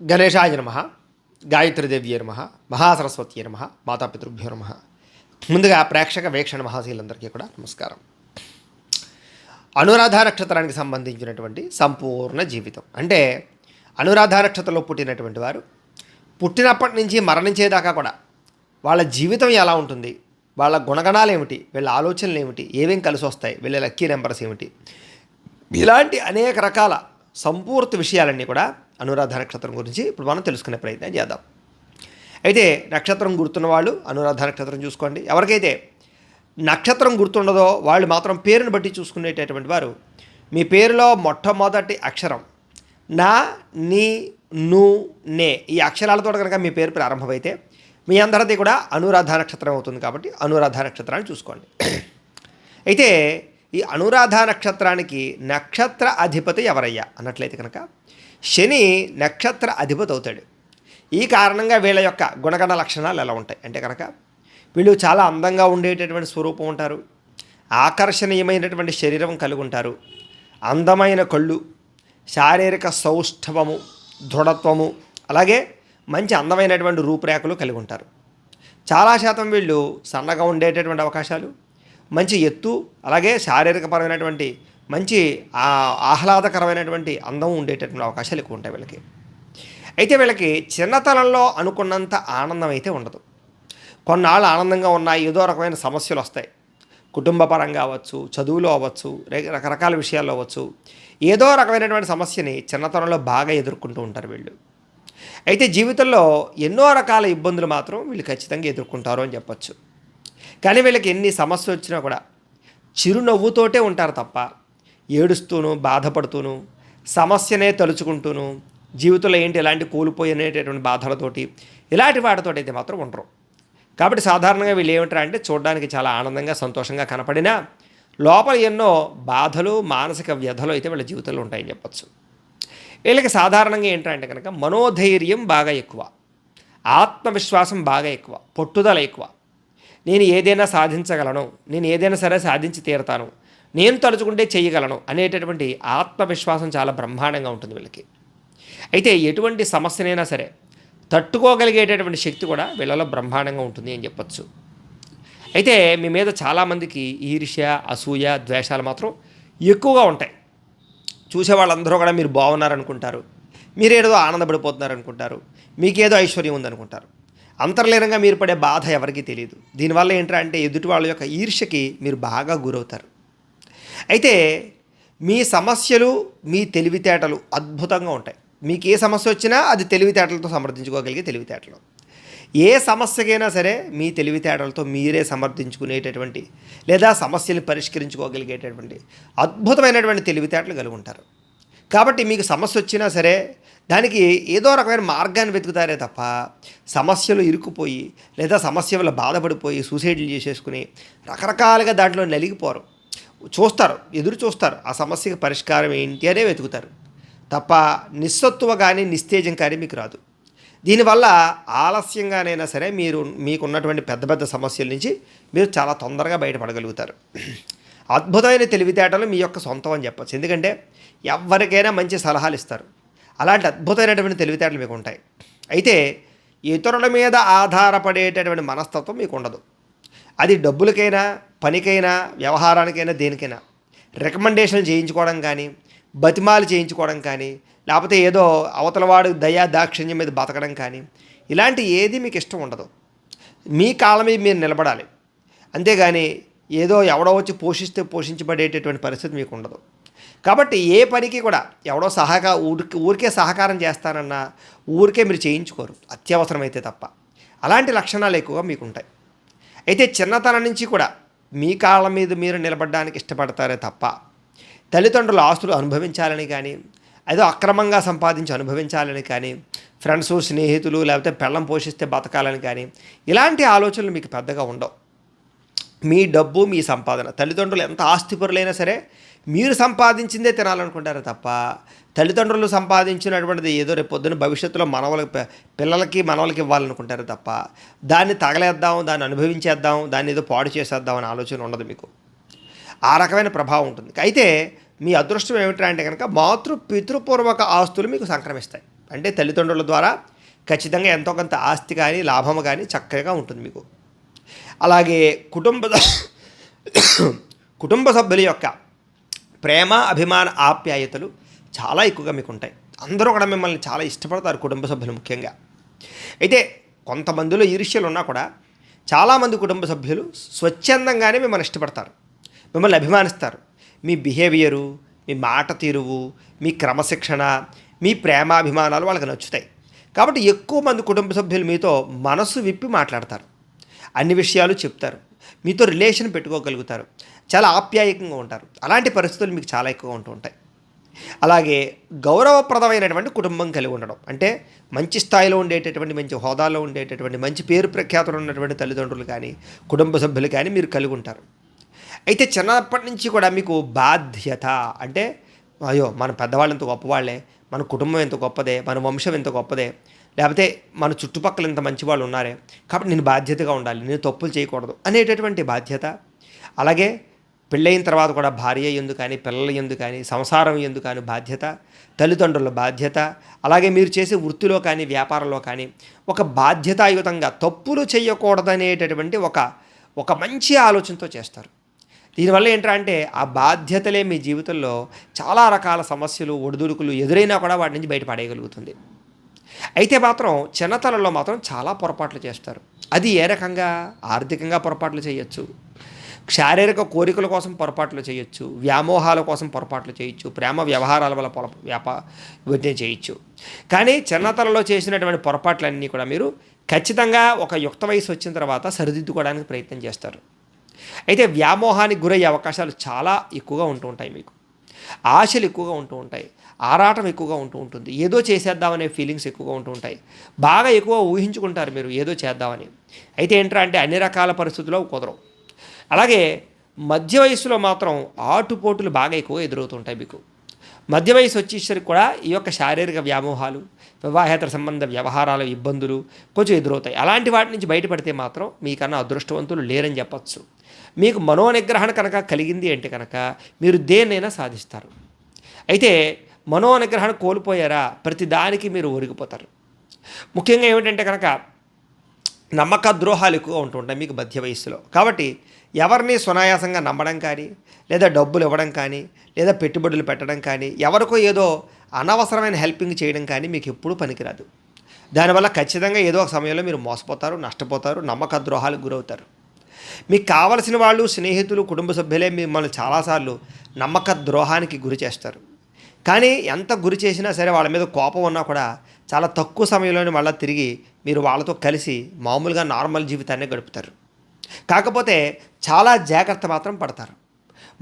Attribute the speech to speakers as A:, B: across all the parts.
A: గణేశాయ నమ, గాయత్రీదేవ్యే నమ, మహాసరస్వతి నమ, మాతాపితృభ్యో నమ. ముందుగా ప్రేక్షక వీక్షణ మహాశీలందరికీ కూడా నమస్కారం. అనురాధ నక్షత్రానికి సంబంధించినటువంటి సంపూర్ణ జీవితం అంటే అనురాధ నక్షత్రంలో పుట్టినటువంటి వారు పుట్టినప్పటి నుంచి మరణించేదాకా కూడా వాళ్ళ జీవితం ఎలా ఉంటుంది, వాళ్ళ గుణగణాలు ఏమిటి, వీళ్ళ ఆలోచనలు ఏమిటి, ఏమేం కలిసి వస్తాయి, వీళ్ళ లక్కీ నెంబర్స్ ఏమిటి, ఇలాంటి అనేక రకాల సంపూర్తి విషయాలన్నీ కూడా అనురాధ నక్షత్రం గురించి ఇప్పుడు మనం తెలుసుకునే ప్రయత్నం చేద్దాం. అయితే నక్షత్రం గుర్తున్న వాళ్ళు అనురాధ నక్షత్రం చూసుకోండి. ఎవరికైతే నక్షత్రం గుర్తుండదో వాళ్ళు మాత్రం పేరుని బట్టి చూసుకునేటటువంటి వారు మీ పేరులో మొట్టమొదటి అక్షరం నా, నీ, ను, నే ఈ అక్షరాలతో కనుక మీ పేరు ప్రారంభమైతే మీ అందరిది కూడా అనురాధ నక్షత్రం అవుతుంది. కాబట్టి అనురాధ నక్షత్రాన్ని చూసుకోండి. అయితే ఈ అనురాధ నక్షత్రానికి నక్షత్ర అధిపతి ఎవరయ్యా అన్నట్లయితే కనుక శని నక్షత్ర అధిపతి అవుతాడు. ఈ కారణంగా వీళ్ళ యొక్క గుణగణ లక్షణాలు ఎలా ఉంటాయి అంటే కనుక వీళ్ళు చాలా అందంగా ఉండేటటువంటి స్వరూపం ఉంటారు, ఆకర్షణీయమైనటువంటి శరీరం కలిగి ఉంటారు, అందమైన కళ్ళు, శారీరక సౌష్ఠవము, దృఢత్వము, అలాగే మంచి అందమైనటువంటి రూపురేఖలు కలిగి ఉంటారు. చాలా శాతం వీళ్ళు సన్నగా ఉండేటటువంటి అవకాశాలు, మంచి ఎత్తు, అలాగే శారీరకపరమైనటువంటి మంచి ఆహ్లాదకరమైనటువంటి అందం ఉండేటటువంటి అవకాశాలు ఎక్కువ ఉంటాయి వీళ్ళకి. అయితే వీళ్ళకి చిన్నతనంలో అనుకున్నంత ఆనందం అయితే ఉండదు. కొన్నాళ్ళు ఆనందంగా ఉన్నాయి, ఏదో రకమైన సమస్యలు వస్తాయి. కుటుంబ పరంగా అవ్వచ్చు, చదువులో అవ్వచ్చు, రకరకాల విషయాల్లో అవ్వచ్చు, ఏదో రకమైనటువంటి సమస్యని చిన్నతనంలో బాగా ఎదుర్కొంటూ ఉంటారు వీళ్ళు. అయితే జీవితంలో ఎన్నో రకాల ఇబ్బందులు మాత్రం వీళ్ళు ఖచ్చితంగా ఎదుర్కొంటారు అని చెప్పచ్చు. కానీ వీళ్ళకి ఎన్ని సమస్యలు వచ్చినా కూడా చిరునవ్వుతోటే ఉంటారు తప్ప ఏడుస్తూను, బాధపడుతూను, సమస్యనే తలుచుకుంటూను, జీవితంలో ఏంటి ఇలాంటి కోల్పోయినేటటువంటి బాధలతోటి ఇలాంటి వాటితోటి అయితే మాత్రం ఉండరు. కాబట్టి సాధారణంగా వీళ్ళు ఏమిటారు అంటే చూడడానికి చాలా ఆనందంగా, సంతోషంగా కనపడినా లోపల ఎన్నో బాధలు, మానసిక వ్యధలు అయితే వీళ్ళ జీవితంలో ఉంటాయని చెప్పచ్చు. వీళ్ళకి సాధారణంగా ఏంటంటే కనుక మనోధైర్యం బాగా ఎక్కువ, ఆత్మవిశ్వాసం బాగా ఎక్కువ, పట్టుదల ఎక్కువ. నేను ఏదైనా సాధించగలను, నేను ఏదైనా సరే సాధించి తీరుతాను, నేను తలుచుకుంటే చేయగలను అనేటటువంటి ఆత్మవిశ్వాసం చాలా బ్రహ్మాండంగా ఉంటుంది వీళ్ళకి. అయితే ఎటువంటి సమస్యనైనా సరే తట్టుకోగలిగేటటువంటి శక్తి కూడా వీళ్ళలో బ్రహ్మాండంగా ఉంటుంది అని చెప్పచ్చు. అయితే మీ మీద చాలామందికి ఈర్ష్య, అసూయ, ద్వేషాలు మాత్రం ఎక్కువగా ఉంటాయి. చూసే వాళ్ళందరూ కూడా మీరు బాగున్నారనుకుంటారు, మీరేదో ఆనందపడిపోతున్నారనుకుంటారు, మీకేదో ఐశ్వర్యం ఉందనుకుంటారు. అంతర్లీనంగా మీరు పడే బాధ ఎవరికీ తెలియదు. దీనివల్ల ఏంటంటే ఎదుటి వాళ్ళ యొక్క ఈర్ష్యకి మీరు బాగా గురవుతారు. అయితే మీ సమస్యలు, మీ తెలివితేటలు అద్భుతంగా ఉంటాయి. మీకు ఏ సమస్య వచ్చినా అది తెలివితేటలతో సమర్థించుకోగలిగే తెలివితేటలు. ఏ సమస్యకైనా సరే మీ తెలివితేటలతో మీరే సమర్థించుకునేటటువంటి లేదా సమస్యలు పరిష్కరించుకోగలిగేటటువంటి అద్భుతమైనటువంటి తెలివితేటలు కలిగి ఉంటారు. కాబట్టి మీకు సమస్య వచ్చినా సరే దానికి ఏదో రకమైన మార్గాన్ని వెతుకుతారే తప్ప సమస్యలు ఇరుక్కుపోయి లేదా సమస్య వల్ల బాధపడిపోయి సూసైడ్లు చేసేసుకుని రకరకాలుగా దాంట్లో నలిగిపోరు. చూస్తారు, ఎదురు చూస్తారు, ఆ సమస్యకి పరిష్కారం ఏంటి అనే వెతుకుతారు తప్ప నిస్సత్తువ కానీ నిస్తేజం కానీ మీకు రాదు. దీనివల్ల ఆలస్యంగానైనా సరే మీకున్నటువంటి పెద్ద పెద్ద సమస్యల నుంచి మీరు చాలా తొందరగా బయటపడగలుగుతారు. అద్భుతమైన తెలివితేటలు మీ యొక్క సొంతం అని చెప్పచ్చు. ఎందుకంటే ఎవరికైనా మంచి సలహాలు ఇస్తారు. అలాంటి అద్భుతమైనటువంటి తెలివితేటలు మీకు ఉంటాయి. అయితే ఇతరుల మీద ఆధారపడేటటువంటి మనస్తత్వం మీకు ఉండదు. అది డబ్బులకైనా, పనికైనా, వ్యవహారానికైనా, దేనికైనా రికమెండేషన్లు చేయించుకోవడం కానీ, బతిమాలు చేయించుకోవడం కానీ, లేకపోతే ఏదో అవతలవాడు దయా దాక్షిణ్యం మీద బతకడం కానీ ఇలాంటి ఏది మీకు ఇష్టం ఉండదు. మీ కాళ్ళ మీద మీరు నిలబడాలి, అంతేగాని ఏదో ఎవడో వచ్చి పోషించబడేటటువంటి పరిస్థితి మీకు ఉండదు. కాబట్టి ఏ పనికి కూడా ఎవడో ఊరికే సహకారం చేస్తానన్నా ఊరికే మీరు చేయించుకోరు, అత్యవసరమైతే తప్ప. అలాంటి లక్షణాలు ఎక్కువగా మీకు ఉంటాయి. అయితే చిన్నతనం నుంచి కూడా మీ కాళ్ళ మీద మీరు నిలబడడానికి ఇష్టపడతారే తప్ప తల్లిదండ్రుల ఆస్తులు అనుభవించాలని కానీ, ఏదో అక్రమంగా సంపాదించి అనుభవించాలని కానీ, ఫ్రెండ్స్, స్నేహితులు, లేకపోతే పెళ్ళం పోషిస్తే బతకాలని కానీ ఇలాంటి ఆలోచనలు మీకు పెద్దగా ఉండవు. మీ డబ్బు, మీ సంపాదన, తల్లిదండ్రులు ఎంత ఆస్తిపరులైనా సరే మీరు సంపాదించిందే తినాలనుకుంటారు తప్ప తల్లిదండ్రులు సంపాదించినటువంటిది ఏదో రేపు పొద్దున్న భవిష్యత్తులో పిల్లలకి మనవలకి ఇవ్వాలనుకుంటారు తప్ప దాన్ని తగలేద్దాం, దాన్ని అనుభవించేద్దాం, దాన్ని ఏదో పాడు చేసేద్దాం అనే ఆలోచన ఉండదు మీకు. ఆ రకమైన ప్రభావం ఉంటుంది. అయితే మీ అదృష్టం ఏమిటంటే కనుక పితృపూర్వక ఆస్తులు మీకు సంక్రమిస్తాయి. అంటే తల్లిదండ్రుల ద్వారా ఖచ్చితంగా ఎంతో కొంత ఆస్తి కానీ లాభము కానీ చక్కగా ఉంటుంది మీకు. అలాగే కుటుంబ సభ్యుల యొక్క ప్రేమ అభిమాన ఆప్యాయతలు చాలా ఎక్కువగా మీకు ఉంటాయి. అందరూ కూడా మిమ్మల్ని చాలా ఇష్టపడతారు, కుటుంబ సభ్యులు ముఖ్యంగా. అయితే కొంతమందిలో ఈర్ష్యలు ఉన్నా కూడా చాలామంది కుటుంబ సభ్యులు స్వచ్ఛందంగానే మిమ్మల్ని ఇష్టపడతారు, మిమ్మల్ని అభిమానిస్తారు. మీ బిహేవియరు, మీ మాట తీరువు, మీ క్రమశిక్షణ, మీ ప్రేమాభిమానాలు వాళ్ళకి నచ్చుతాయి. కాబట్టి ఎక్కువ మంది కుటుంబ సభ్యులు మీతో మనసు విప్పి మాట్లాడతారు, అన్ని విషయాలు చెప్తారు, మీతో రిలేషన్ పెట్టుకోగలుగుతారు, చాలా ఆప్యాయంగా ఉంటారు. అలాంటి పరిస్థితులు మీకు చాలా ఎక్కువగా ఉంటూ ఉంటాయి. అలాగే గౌరవప్రదమైనటువంటి కుటుంబం కలిగి ఉండడం అంటే మంచి స్థాయిలో ఉండేటటువంటి, మంచి హోదాలో ఉండేటటువంటి, మంచి పేరు ప్రఖ్యాతులు ఉన్నటువంటి తల్లిదండ్రులు కానీ కుటుంబ సభ్యులు కానీ మీరు కలిగి ఉంటారు. అయితే చిన్నప్పటి నుంచి కూడా మీకు బాధ్యత అంటే అయ్యో మన పెద్దవాళ్ళు ఎంత గొప్పవాళ్లే, మన కుటుంబం ఎంత గొప్పదే, మన వంశం ఎంత గొప్పదే, లేకపోతే మన చుట్టుపక్కల ఇంత మంచి వాళ్ళు ఉన్నారే, కాబట్టి నేను బాధ్యతగా ఉండాలి, నేను తప్పులు చేయకూడదు అనేటటువంటి బాధ్యత. అలాగే పెళ్ళైన తర్వాత కూడా భార్య ఎందు కానీ పిల్లల ఎందు కానీ సంసారం ఎందు కానీ బాధ్యత, తల్లిదండ్రుల బాధ్యత. అలాగే మీరు చేసే వృత్తిలో కానీ వ్యాపారంలో కానీ ఒక బాధ్యతాయుతంగా తప్పులు చేయకూడదనేటటువంటి ఒక మంచి ఆలోచనతో చేస్తారు. దీనివల్ల ఏంటంటే ఆ బాధ్యతలే మీ జీవితంలో చాలా రకాల సమస్యలు ఒడిదుడుకులు ఎదురైనా కూడా వాటి నుంచి బయటపడేయగలుగుతుంది. అయితే మాత్రం చిన్నతనంలో మాత్రం చాలా పొరపాట్లు చేస్తారు. అది ఏ రకంగా? ఆర్థికంగా పొరపాట్లు చేయొచ్చు, శారీరక కోరికల కోసం పొరపాట్లు చేయొచ్చు, వ్యామోహాల కోసం పొరపాట్లు చేయొచ్చు, ప్రేమ వ్యవహారాల వల్ల ఇవన్నీ చేయొచ్చు. కానీ చిన్నతనంలో చేసినటువంటి పొరపాట్లన్నీ కూడా మీరు ఖచ్చితంగా ఒక యుక్త వయసు వచ్చిన తర్వాత సరిదిద్దుకోవడానికి ప్రయత్నం చేస్తారు. అయితే వ్యామోహానికి గురయ్యే అవకాశాలు చాలా ఎక్కువగా ఉంటూ ఉంటాయి. మీకు ఆశలు ఎక్కువగా ఉంటూ ఉంటాయి, ఆరాటం ఎక్కువగా ఉంటూ ఉంటుంది, ఏదో చేసేద్దామనే ఫీలింగ్స్ ఎక్కువగా ఉంటూ ఉంటాయి, బాగా ఎక్కువ ఊహించుకుంటారు మీరు ఏదో చేద్దామని. అయితే ఏంట్రా అంటే అన్ని రకాల పరిస్థితుల్లో కుదరవు. అలాగే మధ్య వయసులో మాత్రం ఆటుపోటులు బాగా ఎక్కువ ఎదురవుతుంటాయి మీకు. మధ్య వయసు వచ్చేసరికి కూడా ఈ యొక్క శారీరక వ్యామోహాలు, వివాహేతర సంబంధ వ్యవహారాల ఇబ్బందులు కొంచెం ఎదురవుతాయి. అలాంటి వాటి నుంచి బయటపడితే మాత్రం మీకన్నా అదృష్టవంతులు లేరని చెప్పచ్చు. మీకు మనోనిగ్రహణ కనుక కలిగింది అంటే కనుక మీరు దేన్నైనా సాధిస్తారు. అయితే మనోనిగ్రహణ కోల్పోయారా ప్రతి దానికి మీరు ఒరిగిపోతారు. ముఖ్యంగా ఏమిటంటే కనుక నమ్మక ద్రోహాలు ఎక్కువగా ఉంటుంటాయి మీకు మధ్య వయస్సులో. కాబట్టి ఎవరిని సునాయాసంగా నమ్మడం కానీ, లేదా డబ్బులు ఇవ్వడం కానీ, లేదా పెట్టుబడులు పెట్టడం కానీ, ఎవరికో ఏదో అనవసరమైన హెల్పింగ్ చేయడం కానీ మీకు ఎప్పుడూ పనికిరాదు. దానివల్ల ఖచ్చితంగా ఏదో ఒక సమయంలో మీరు మోసపోతారు, నష్టపోతారు, నమ్మక ద్రోహాలకు గురవుతారు. మీకు కావలసిన వాళ్ళు, స్నేహితులు, కుటుంబ సభ్యులే మిమ్మల్ని చాలాసార్లు నమ్మక ద్రోహానికి గురి చేస్తారు. కానీ ఎంత గురి చేసినా సరే వాళ్ళ మీద కోపం ఉన్నా కూడా చాలా తక్కువ సమయంలోనే మళ్ళీ తిరిగి మీరు వాళ్ళతో కలిసి మామూలుగా నార్మల్ జీవితాన్ని గడుపుతారు. కాకపోతే చాలా జాగ్రత్త మాత్రం పడతారు.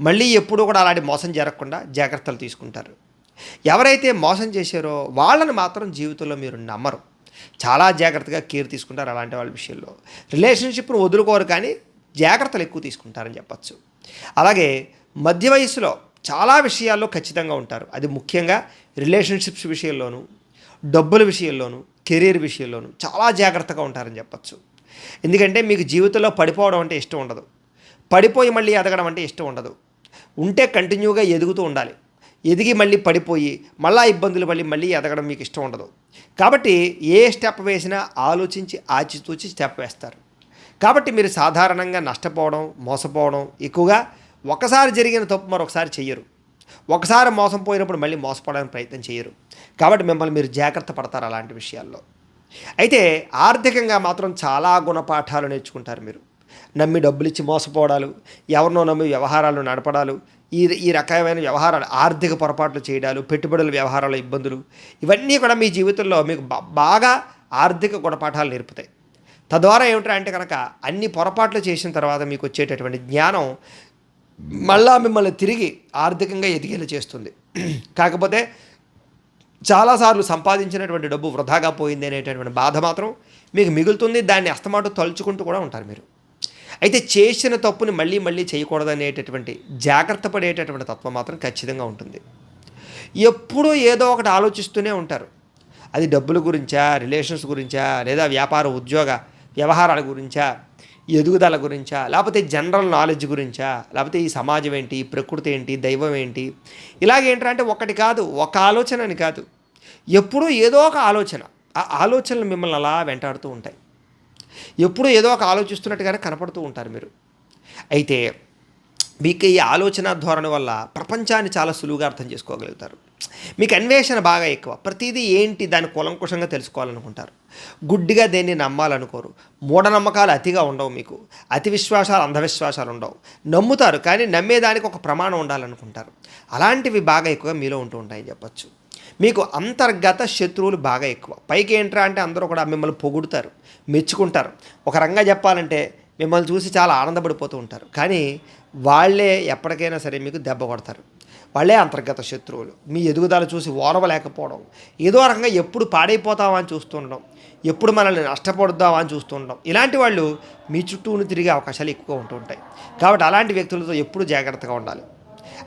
A: మళ్ళీ ఎప్పుడూ కూడా అలాంటి మోసం జరగకుండా జాగ్రత్తలు తీసుకుంటారు. ఎవరైతే మోసం చేశారో వాళ్ళని మాత్రం జీవితంలో మీరు నమ్మరు, చాలా జాగ్రత్తగా కేర్ తీసుకుంటారు. అలాంటి వాళ్ళ విషయంలో రిలేషన్షిప్ను వదులుకోరు, కానీ జాగ్రత్తలు ఎక్కువ తీసుకుంటారని చెప్పచ్చు. అలాగే మధ్య వయసులో చాలా విషయాల్లో ఖచ్చితంగా ఉంటారు. అది ముఖ్యంగా రిలేషన్షిప్స్ విషయంలోనూ, డబ్బుల విషయంలోనూ, కెరీర్ విషయంలోనూ చాలా జాగ్రత్తగా ఉంటారని చెప్పచ్చు. ఎందుకంటే మీకు జీవితంలో పడిపోవడం అంటే ఇష్టం ఉండదు, పడిపోయి మళ్ళీ ఎదగడం అంటే ఇష్టం ఉండదు. ఉంటే కంటిన్యూగా ఎదుగుతూ ఉండాలి, ఎదిగి మళ్ళీ పడిపోయి మళ్ళీ ఇబ్బందులు మళ్ళీ ఎదగడం మీకు ఇష్టం ఉండదు. కాబట్టి ఏ స్టెప్ వేసినా ఆలోచించి ఆచితూచి స్టెప్ వేస్తారు. కాబట్టి మీరు సాధారణంగా నష్టపోవడం, మోసపోవడం ఎక్కువగా, ఒకసారి జరిగిన తప్పు మరొకసారి చెయ్యరు, ఒకసారి మోసం పోయినప్పుడు మళ్ళీ మోసపోవడానికి ప్రయత్నం చేయరు. కాబట్టి మిమ్మల్ని మీరు జాగ్రత్త పడతారు అలాంటి విషయాల్లో. అయితే ఆర్థికంగా మాత్రం చాలా గుణపాఠాలు నేర్చుకుంటారు మీరు. నమ్మి డబ్బులు ఇచ్చి మోసపోవడాలు, ఎవరినో నమ్మి వ్యవహారాలు నడపడాలు, ఈ రకమైన వ్యవహారాలు, ఆర్థిక పొరపాట్లు చేయడాలు, పెట్టుబడుల వ్యవహారాల ఇబ్బందులు, ఇవన్నీ కూడా మీ జీవితంలో మీకు బాగా ఆర్థిక గుణపాఠాలు నేర్పుతాయి. తద్వారా ఏమిటంటే కనుక అన్ని పొరపాట్లు చేసిన తర్వాత మీకు వచ్చేటటువంటి జ్ఞానం మళ్ళా మిమ్మల్ని తిరిగి ఆర్థికంగా ఎదిగేలా చేస్తుంది. కాకపోతే చాలాసార్లు సంపాదించినటువంటి డబ్బు వృధాగా పోయింది అనేటటువంటి బాధ మాత్రం మీకు మిగులుతుంది. దాన్ని అస్తమాటు తలుచుకుంటూ కూడా ఉంటారు మీరు. అయితే చేసిన తప్పుని మళ్ళీ చేయకూడదనేటటువంటి జాగ్రత్త పడేటటువంటి తత్వం మాత్రం ఖచ్చితంగా ఉంటుంది. ఎప్పుడూ ఏదో ఒకటి ఆలోచిస్తూనే ఉంటారు. అది డబ్బుల గురించా, రిలేషన్స్ గురించా, లేదా వ్యాపార ఉద్యోగ వ్యవహారాల గురించా, ఎదుగుదల గురించా, లేకపోతే జనరల్ నాలెడ్జ్ గురించా, లేకపోతే ఈ సమాజం ఏంటి, ప్రకృతి ఏంటి, దైవం ఏంటి, ఇలాగేంటంటే ఒకటి కాదు, ఒక ఆలోచన అని కాదు, ఎప్పుడూ ఏదో ఒక ఆలోచన, ఆ ఆలోచనలు మిమ్మల్ని అలా వెంటాడుతూ ఉంటాయి. ఎప్పుడూ ఏదో ఒక ఆలోచిస్తున్నట్టుగానే కనపడుతూ ఉంటారు మీరు. అయితే మీకు ఈ ఆలోచన ధోరణి వల్ల ప్రపంచాన్ని చాలా సులువుగా అర్థం చేసుకోగలుగుతారు. మీకు అన్వేషణ బాగా ఎక్కువ. ప్రతిదీ ఏంటి దాన్ని కూలంకుషంగా తెలుసుకోవాలనుకుంటారు. గుడ్డిగా దేన్ని నమ్మాలనుకోరు. మూఢనమ్మకాలు అతిగా ఉండవు మీకు. అతి విశ్వాసాలు, అంధవిశ్వాసాలు ఉండవు. నమ్ముతారు, కానీ నమ్మేదానికి ఒక ప్రమాణం ఉండాలనుకుంటారు. అలాంటివి బాగా ఎక్కువగా మీలో ఉంటూ ఉంటాయని చెప్పచ్చు. మీకు అంతర్గత శత్రువులు బాగా ఎక్కువ. పైకి ఏంట్రా అంటే అందరూ కూడా మిమ్మల్ని పొగుడుతారు, మెచ్చుకుంటారు. ఒక రంగా చెప్పాలంటే మిమ్మల్ని చూసి చాలా ఆనందపడిపోతూ ఉంటారు. కానీ వాళ్ళే ఎప్పటికైనా సరే మీకు దెబ్బ కొడతారు. వాళ్ళే అంతర్గత శత్రువులు. మీ ఎదుగుదల చూసి ఓర్వలేకపోవడం, ఏదో రకంగా ఎప్పుడు పాడైపోతామా అని చూస్తుండడం, ఎప్పుడు మనల్ని నష్టపడుద్దామా అని చూస్తుండడం, ఇలాంటి వాళ్ళు మీ చుట్టూను తిరిగే అవకాశాలు ఎక్కువ ఉంటూ ఉంటాయి. కాబట్టి అలాంటి వ్యక్తులతో ఎప్పుడు జాగ్రత్తగా ఉండాలి.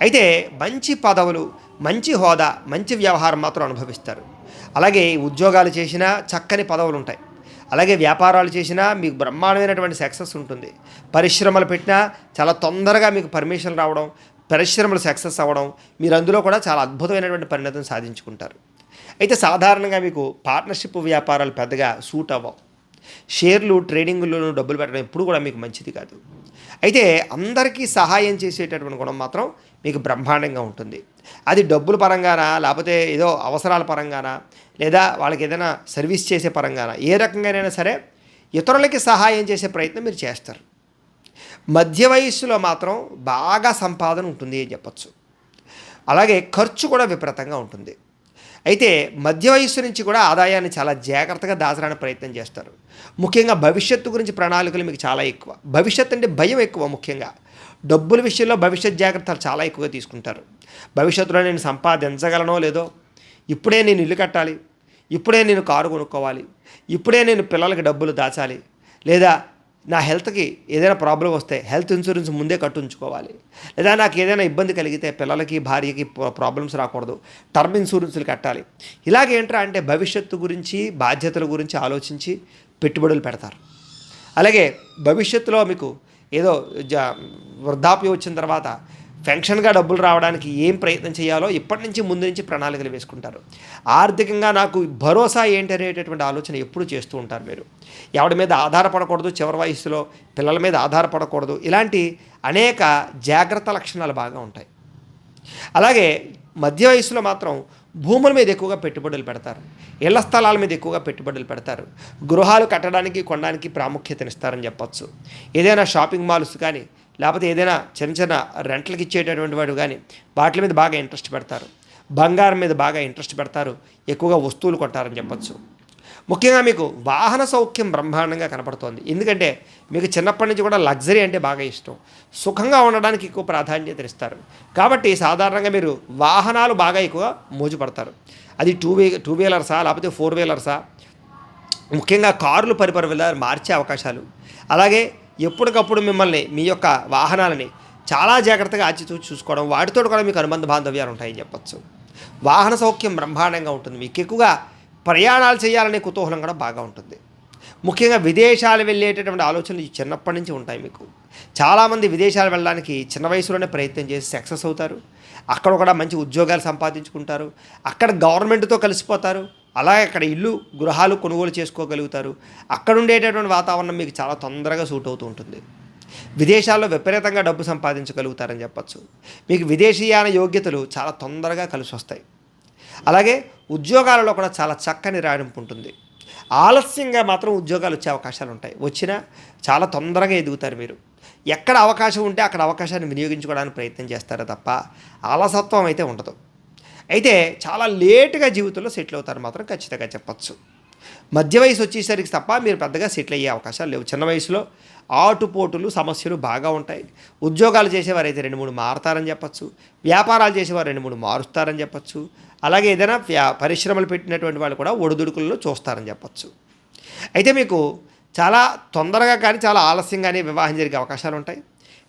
A: అయితే మంచి పదవులు, మంచి హోదా, మంచి వ్యవహారం మాత్రం అనుభవిస్తారు. అలాగే ఉద్యోగాలు చేసినా చక్కని పదవులు ఉంటాయి. అలాగే వ్యాపారాలు చేసినా మీకు బ్రహ్మాండమైనటువంటి సక్సెస్ ఉంటుంది. పరిశ్రమలు పెట్టినా చాలా తొందరగా మీకు పర్మిషన్ రావడం, పరిశ్రమలు సక్సెస్ అవ్వడం, మీరు అందులో కూడా చాలా అద్భుతమైనటువంటి పరిణతం సాధించుకుంటారు. అయితే సాధారణంగా మీకు పార్ట్నర్షిప్ వ్యాపారాలు పెద్దగా సూట్ అవ్వవు. షేర్లు, ట్రేడింగ్లోనూ డబ్బులు పెట్టడం ఎప్పుడు కూడా మీకు మంచిది కాదు. అయితే అందరికీ సహాయం చేసేటటువంటి గుణం మాత్రం మీకు బ్రహ్మాండంగా ఉంటుంది. అది డబ్బుల పరంగానా, లేకపోతే ఏదో అవసరాల పరంగానా, లేదా వాళ్ళకి ఏదైనా సర్వీస్ చేసే పరంగానా, ఏ రకంగానైనా సరే ఇతరులకి సహాయం చేసే ప్రయత్నం మీరు చేస్తారు. మధ్య వయస్సులో మాత్రం బాగా సంపాదన ఉంటుంది అని చెప్పచ్చు. అలాగే ఖర్చు కూడా విపరీతంగా ఉంటుంది. అయితే మధ్య వయస్సు నుంచి కూడా ఆదాయాన్ని చాలా జాగ్రత్తగా దాచడానికి ప్రయత్నం చేస్తారు. ముఖ్యంగా భవిష్యత్తు గురించి ప్రణాళికలు మీకు చాలా ఎక్కువ. భవిష్యత్తు అంటే భయం ఎక్కువ. ముఖ్యంగా డబ్బుల విషయంలో భవిష్యత్ జాగ్రత్తలు చాలా ఎక్కువగా తీసుకుంటారు. భవిష్యత్తులో నేను సంపాదించగలనో లేదో, ఇప్పుడే నేను ఇల్లు కట్టాలి, ఇప్పుడే నేను కారు కొనుక్కోవాలి, ఇప్పుడే నేను పిల్లలకి డబ్బులు దాచాలి, లేదా నా హెల్త్కి ఏదైనా ప్రాబ్లం వస్తే హెల్త్ ఇన్సూరెన్స్ ముందే కట్టుంచుకోవాలి, లేదా నాకు ఏదైనా ఇబ్బంది కలిగితే పిల్లలకి, భార్యకి ప్రాబ్లమ్స్ రాకూడదు, టర్మ్ ఇన్సూరెన్స్లు కట్టాలి. ఇలాగేంట్రా అంటే భవిష్యత్తు గురించి, బాధ్యతల గురించి ఆలోచించి పెట్టుబడులు పెడతారు. అలాగే భవిష్యత్తులో మీకు ఏదో వృద్ధాప్యం వచ్చిన తర్వాత పెన్షన్గా డబ్బులు రావడానికి ఏం ప్రయత్నం చేయాలో ఇప్పటి నుంచి ముందు నుంచి ప్రణాళికలు వేసుకుంటారు. ఆర్థికంగా నాకు భరోసా ఏంటి అనేటటువంటి ఆలోచన ఎప్పుడు చేస్తూ ఉంటారు మీరు. ఎవరి మీద ఆధారపడకూడదు, చివరి వయస్సులో పిల్లల మీద ఆధారపడకూడదు, ఇలాంటి అనేక జాగ్రత్త లక్షణాలు బాగా ఉంటాయి. అలాగే మధ్య వయసులో మాత్రం భూముల మీద ఎక్కువగా పెట్టుబడులు పెడతారు. ఇళ్ల స్థలాల మీద ఎక్కువగా పెట్టుబడులు పెడతారు. గృహాలు కట్టడానికి, కొనడానికి ప్రాముఖ్యతనిస్తారని చెప్పచ్చు. ఏదైనా షాపింగ్ మాల్స్ కానీ, లేకపోతే ఏదైనా చిన్న చిన్న రెంట్లకి ఇచ్చేటటువంటి వాడు కానీ వాటి మీద బాగా ఇంట్రెస్ట్ పెడతారు. బంగారం మీద బాగా ఇంట్రెస్ట్ పెడతారు. ఎక్కువగా వస్తువులు కొంటారని చెప్పచ్చు. ముఖ్యంగా మీకు వాహన సౌఖ్యం బ్రహ్మాండంగా కనపడుతోంది. ఎందుకంటే మీకు చిన్నప్పటి నుంచి కూడా లగ్జరీ అంటే బాగా ఇష్టం. సుఖంగా ఉండడానికి ఎక్కువ ప్రాధాన్యత ఇస్తారు. కాబట్టి సాధారణంగా మీరు వాహనాలు బాగా ఎక్కువ మోజు పడతారు. అది టూ వీలర్సా, లేకపోతే 4 వీలర్సా, ముఖ్యంగా కార్లు పరిపరి మార్చే అవకాశాలు. అలాగే ఎప్పటికప్పుడు మిమ్మల్ని, మీ యొక్క వాహనాలని చాలా జాగ్రత్తగా ఆచితూచి చూసుకోవడం, వాటితో కూడా మీకు అనుబంధ బాంధవ్యాలు ఉంటాయని చెప్పచ్చు. వాహన సౌఖ్యం బ్రహ్మాండంగా ఉంటుంది. మీకు ఎక్కువగా ప్రయాణాలు చేయాలనే కుతూహలం కూడా బాగా ఉంటుంది. ముఖ్యంగా విదేశాలు వెళ్ళేటటువంటి ఆలోచనలు చిన్నప్పటి నుంచి ఉంటాయి మీకు. చాలామంది విదేశాలు వెళ్ళడానికి చిన్న వయసులోనే ప్రయత్నం చేసి సక్సెస్ అవుతారు. అక్కడ కూడా మంచి ఉద్యోగాలు సంపాదించుకుంటారు. అక్కడ గవర్నమెంట్తో కలిసిపోతారు. అలాగే అక్కడ ఇల్లు, గృహాలు కొనుగోలు చేసుకోగలుగుతారు. అక్కడ ఉండేటటువంటి వాతావరణం మీకు చాలా తొందరగా సూట్ అవుతూ ఉంటుంది. విదేశాల్లో విపరీతంగా డబ్బు సంపాదించగలుగుతారని చెప్పచ్చు. మీకు విదేశీయాన యోగ్యతలు చాలా తొందరగా కలిసి వస్తాయి. అలాగే ఉద్యోగాలలో కూడా చాలా చక్కని రాణింపు ఉంటుంది. ఆలస్యంగా మాత్రం ఉద్యోగాలు వచ్చే అవకాశాలు ఉంటాయి. వచ్చినా చాలా తొందరగా ఎదుగుతారు మీరు. ఎక్కడ అవకాశం ఉంటే అక్కడ అవకాశాన్ని వినియోగించుకోవడానికి ప్రయత్నం చేస్తారో తప్ప అలసత్వం అయితే ఉండదు. అయితే చాలా లేటుగా జీవితంలో సెటిల్ అవుతారు మాత్రం ఖచ్చితంగా చెప్పచ్చు. మధ్య వయసు వచ్చేసరికి తప్ప మీరు పెద్దగా సెటిల్ అయ్యే అవకాశాలు లేవు. చిన్న వయసులో ఆటుపోటులు, సమస్యలు బాగా ఉంటాయి. ఉద్యోగాలు చేసేవారైతే 2-3 మారుతారని చెప్పచ్చు. వ్యాపారాలు చేసేవారు 2-3 మారుస్తారని చెప్పచ్చు. అలాగే ఏదైనా పరిశ్రమలు పెట్టినటువంటి వాళ్ళు కూడా ఒడిదుడుకుల్లో చూస్తారని చెప్పచ్చు. అయితే మీకు చాలా తొందరగా కానీ చాలా ఆలస్యంగానే వివాహం జరిగే అవకాశాలు ఉంటాయి.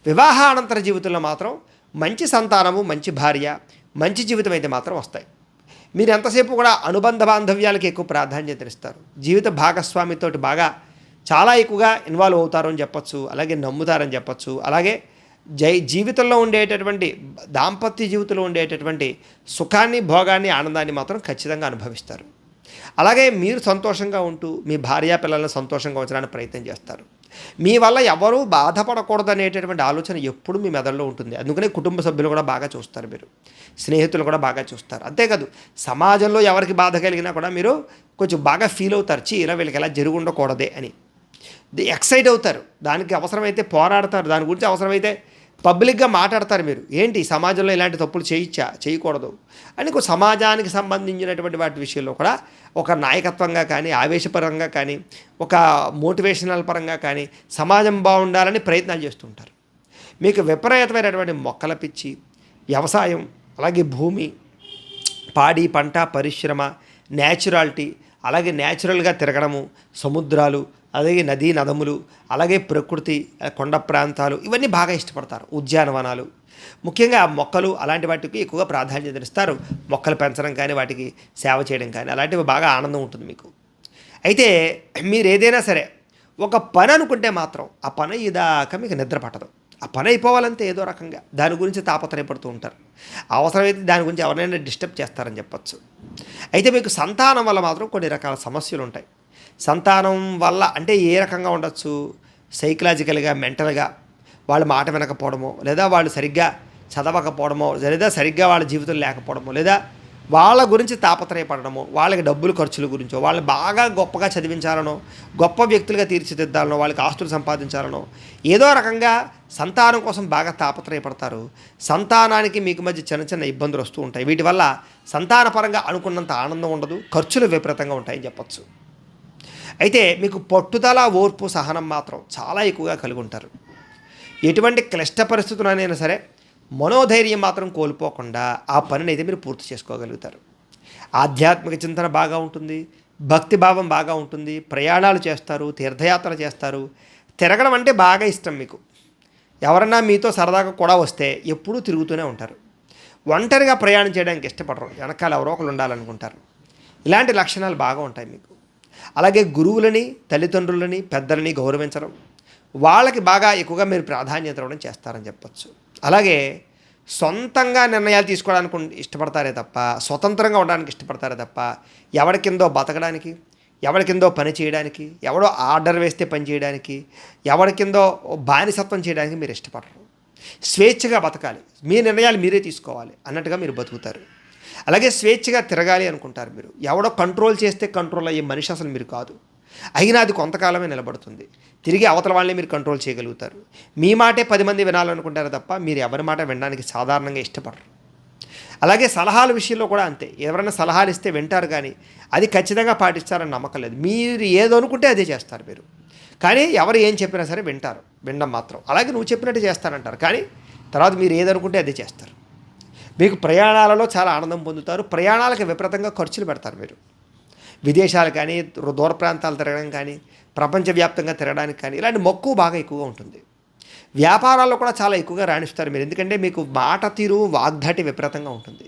A: వివాహ అనంతర జీవితంలో మాత్రం మంచి సంతానము, మంచి భార్య, మంచి జీవితం అయితే మాత్రం వస్తాయి. మీరు ఎంతసేపు కూడా అనుబంధ బాంధవ్యాలకి ఎక్కువ ప్రాధాన్యతనిస్తారు. జీవిత భాగస్వామితో బాగా చాలా ఎక్కువగా ఇన్వాల్వ్ అవుతారు అని చెప్పచ్చు. అలాగే నమ్ముతారని చెప్పచ్చు. అలాగే జీవితంలో ఉండేటటువంటి దాంపత్య జీవితంలో ఉండేటటువంటి సుఖాన్ని, భోగాన్ని, ఆనందాన్ని మాత్రం ఖచ్చితంగా అనుభవిస్తారు. అలాగే మీరు సంతోషంగా ఉంటూ మీ భార్యా పిల్లలను సంతోషంగా ఉంచడానికి ప్రయత్నం చేస్తారు. మీ వల్ల ఎవరూ బాధపడకూడదు అనేటటువంటి ఆలోచన ఎప్పుడు మీ మెదడులో ఉంటుంది. అందుకనే కుటుంబ సభ్యులు కూడా బాగా చూస్తారు మీరు, స్నేహితులు కూడా బాగా చూస్తారు. అంతేకాదు సమాజంలో ఎవరికి బాధ కలిగినా కూడా మీరు కొంచెం బాగా ఫీల్ అవుతారు, ఇలా వీళ్ళకి ఎలా జరిగి ఉండకూడదే అని ఎక్సైట్ అవుతారు. దానికి అవసరమైతే పోరాడతారు, దాని గురించి అవసరమైతే పబ్లిక్గా మాట్లాడతారు. మీరు ఏంటి సమాజంలో ఇలాంటి తప్పులు చేయకూడదు అని సమాజానికి సంబంధించినటువంటి వాటి విషయంలో కూడా ఒక నాయకత్వంగా కానీ, ఆవేశపరంగా కానీ, ఒక మోటివేషనల్ పరంగా కానీ సమాజం బాగుండాలని ప్రయత్నాలు చేస్తుంటారు. మీకు విపరీతమైనటువంటి మొక్కల పిచ్చి, వ్యవసాయం, అలాగే భూమి, పాడి పంట, పరిశ్రమ, న్యాచురాలిటీ, అలాగే న్యాచురల్గా తిరగడము, సముద్రాలు, అలాగే నదీ నదములు, అలాగే ప్రకృతి, కొండ ప్రాంతాలు, ఇవన్నీ బాగా ఇష్టపడతారు. ఉద్యానవనాలు, ముఖ్యంగా మొక్కలు అలాంటి వాటికి ఎక్కువగా ప్రాధాన్యత ఇస్తారు. మొక్కలు పెంచడం కానీ, వాటికి సేవ చేయడం కానీ అలాంటివి బాగా ఆనందం ఉంటుంది మీకు. అయితే మీరు ఏదైనా సరే ఒక పని అనుకుంటే మాత్రం ఆ పని ఇదాకా మీకు నిద్ర పట్టదు. ఆ పని అయిపోవాలంటే ఏదో రకంగా దాని గురించి తాపత్రయపడుతూ ఉంటారు. అవసరమైతే దాని గురించి ఎవరైనా డిస్టర్బ్ చేస్తారని చెప్పచ్చు. అయితే మీకు సంతానం వల్ల మాత్రం కొన్ని రకాల సమస్యలు ఉంటాయి. సంతానం వల్ల అంటే ఏ రకంగా ఉండొచ్చు, సైకలాజికల్గా, మెంటల్గా వాళ్ళ మాట వినకపోవడమో, లేదా వాళ్ళు సరిగ్గా చదవకపోవడమో, లేదా సరిగ్గా వాళ్ళ జీవితం లేకపోవడమో, లేదా వాళ్ళ గురించి తాపత్రయపడడమో, వాళ్ళకి డబ్బులు ఖర్చుల గురించో, వాళ్ళని బాగా గొప్పగా చదివించాలనో, గొప్ప వ్యక్తులుగా తీర్చిదిద్దాలనో, వాళ్ళకి ఆస్తులు సంపాదించాలనో, ఏదో రకంగా సంతానం కోసం బాగా తాపత్రయపడతారు. సంతానానికి మీకు మధ్య చిన్న చిన్న ఇబ్బందులు వస్తూ ఉంటాయి. వీటి వల్ల సంతానపరంగా అనుకున్నంత ఆనందం ఉండదు, ఖర్చులు విపరీతంగా ఉంటాయని చెప్పచ్చు. అయితే మీకు పట్టుదల, ఓర్పు, సహనం మాత్రం చాలా ఎక్కువగా కలిగి ఉంటారు. ఎటువంటి క్లిష్ట పరిస్థితులైనా సరే మనోధైర్యం మాత్రం కోల్పోకుండా ఆ పనిని అయితే మీరు పూర్తి చేసుకోగలుగుతారు. ఆధ్యాత్మిక చింతన బాగా ఉంటుంది, భక్తిభావం బాగా ఉంటుంది, ప్రయాణాలు చేస్తారు, తీర్థయాత్రలు చేస్తారు. తిరగడం అంటే బాగా ఇష్టం మీకు. ఎవరన్నా మీతో సరదాగా కూడా వస్తే ఎప్పుడూ తిరుగుతూనే ఉంటారు. ఒంటరిగా ప్రయాణం చేయడానికి ఇష్టపడరు, వెనకాల ఎవరో ఒకరు ఉండాలనుకుంటారు. ఇలాంటి లక్షణాలు బాగా ఉంటాయి మీకు. అలాగే గురువులని, తల్లిదండ్రులని, పెద్దలని గౌరవించడం, వాళ్ళకి బాగా ఎక్కువగా మీరు ప్రాధాన్యత ఇవ్వడం చేస్తారని చెప్పచ్చు. అలాగే సొంతంగా నిర్ణయాలు తీసుకోవడానికి ఇష్టపడతారే తప్ప, స్వతంత్రంగా ఉండడానికి ఇష్టపడతారే తప్ప, ఎవరి కిందో బతకడానికి, ఎవరి కిందో పని చేయడానికి, ఎవడో ఆర్డర్ వేస్తే పని చేయడానికి, ఎవరి కిందో బానిసత్వం చేయడానికి మీరు ఇష్టపడరు. స్వేచ్ఛగా బతకాలి, మీ నిర్ణయాలు మీరే తీసుకోవాలి అన్నట్టుగా మీరు బతుకుతారు. అలాగే స్వేచ్ఛగా తిరగాలి అనుకుంటారు మీరు. ఎవడో కంట్రోల్ చేస్తే కంట్రోల్ అయ్యే మనిషి అసలు మీరు కాదు. అయినా అది కొంతకాలమే నిలబడుతుంది. తిరిగి అవతల వాళ్ళని మీరు కంట్రోల్ చేయగలుగుతారు. మీ మాటే 10 మంది వినాలనుకుంటారు తప్ప మీరు ఎవరి మాట వినడానికి సాధారణంగా ఇష్టపడరు. అలాగే సలహాల విషయంలో కూడా అంతే. ఎవరైనా సలహాలు ఇస్తే వింటారు, కానీ అది ఖచ్చితంగా పాటిస్తారని నమ్మకం లేదు. మీరు ఏదనుకుంటే అదే చేస్తారు మీరు. కానీ ఎవరు ఏం చెప్పినా సరే వింటారు, వినడం మాత్రం. అలాగే నువ్వు చెప్పినట్టు చేస్తానంటారు, కానీ తర్వాత మీరు ఏదనుకుంటే అదే చేస్తారు. మీకు ప్రయాణాలలో చాలా ఆనందం పొందుతారు. ప్రయాణాలకు విపరీతంగా ఖర్చులు పెడతారు మీరు. విదేశాలు కానీ, దూర ప్రాంతాలు తిరగడం కానీ, ప్రపంచవ్యాప్తంగా తిరగడానికి కానీ ఇలాంటి మక్కువ బాగా ఎక్కువగా ఉంటుంది. వ్యాపారాల్లో కూడా చాలా ఎక్కువగా రాణిస్తారు మీరు. ఎందుకంటే మీకు మాట తీరు, వాగ్దాటి విపరీతంగా ఉంటుంది.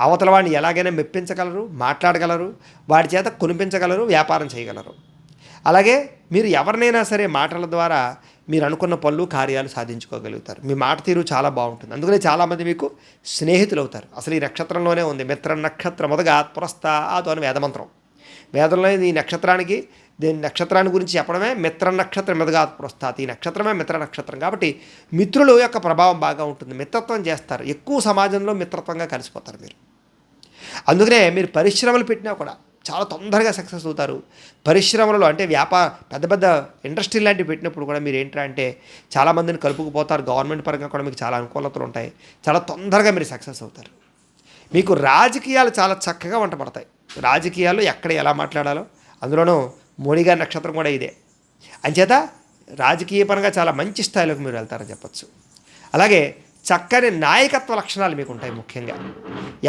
A: అవతల వాడిని ఎలాగైనా మెప్పించగలరు, మాట్లాడగలరు, వాడి చేత కొనిపించగలరు, వ్యాపారం చేయగలరు. అలాగే మీరు ఎవరినైనా సరే మాటల ద్వారా మీరు అనుకున్న పనులు, కార్యాలు సాధించుకోగలుగుతారు. మీ మాట తీరు చాలా బాగుంటుంది. అందుకనే చాలామంది మీకు స్నేహితులు అవుతారు. అసలు ఈ నక్షత్రంలోనే ఉంది, మిత్ర నక్షత్ర మొదగా పురస్తాదు అని వేదమంత్రం. వేదంలో ఈ నక్షత్రానికి, దీని నక్షత్రాన్ని గురించి చెప్పడమే మిత్ర నక్షత్రం మెదగా పురస్తాత్. ఈ నక్షత్రమే మిత్ర నక్షత్రం కాబట్టి మిత్రుల యొక్క ప్రభావం బాగా ఉంటుంది. మిత్రత్వం చేస్తారు, ఎక్కువ సమాజంలో మిత్రత్వంగా కలిసిపోతారు మీరు. అందుకనే మీరు పరిశ్రమలు పెట్టినా కూడా చాలా తొందరగా సక్సెస్ అవుతారు. పరిశ్రమలలో అంటే పెద్ద పెద్ద ఇండస్ట్రీ లాంటివి పెట్టినప్పుడు కూడా మీరు ఏంటంటే చాలామందిని కలుపుకుపోతారు. గవర్నమెంట్ పరంగా కూడా మీకు చాలా అనుకూలతలు ఉంటాయి. చాలా తొందరగా మీరు సక్సెస్ అవుతారు. మీకు రాజకీయాలు చాలా చక్కగా వంట పడతాయి. రాజకీయాల్లో ఎక్కడ ఎలా మాట్లాడాలో, అందులోనూ మోడీ గారి నక్షత్రం కూడా ఇదే. అంచేత రాజకీయ పరంగా చాలా మంచి స్థాయిలోకి మీరు వెళ్తారని చెప్పచ్చు. అలాగే చక్కని నాయకత్వ లక్షణాలు మీకు ఉంటాయి. ముఖ్యంగా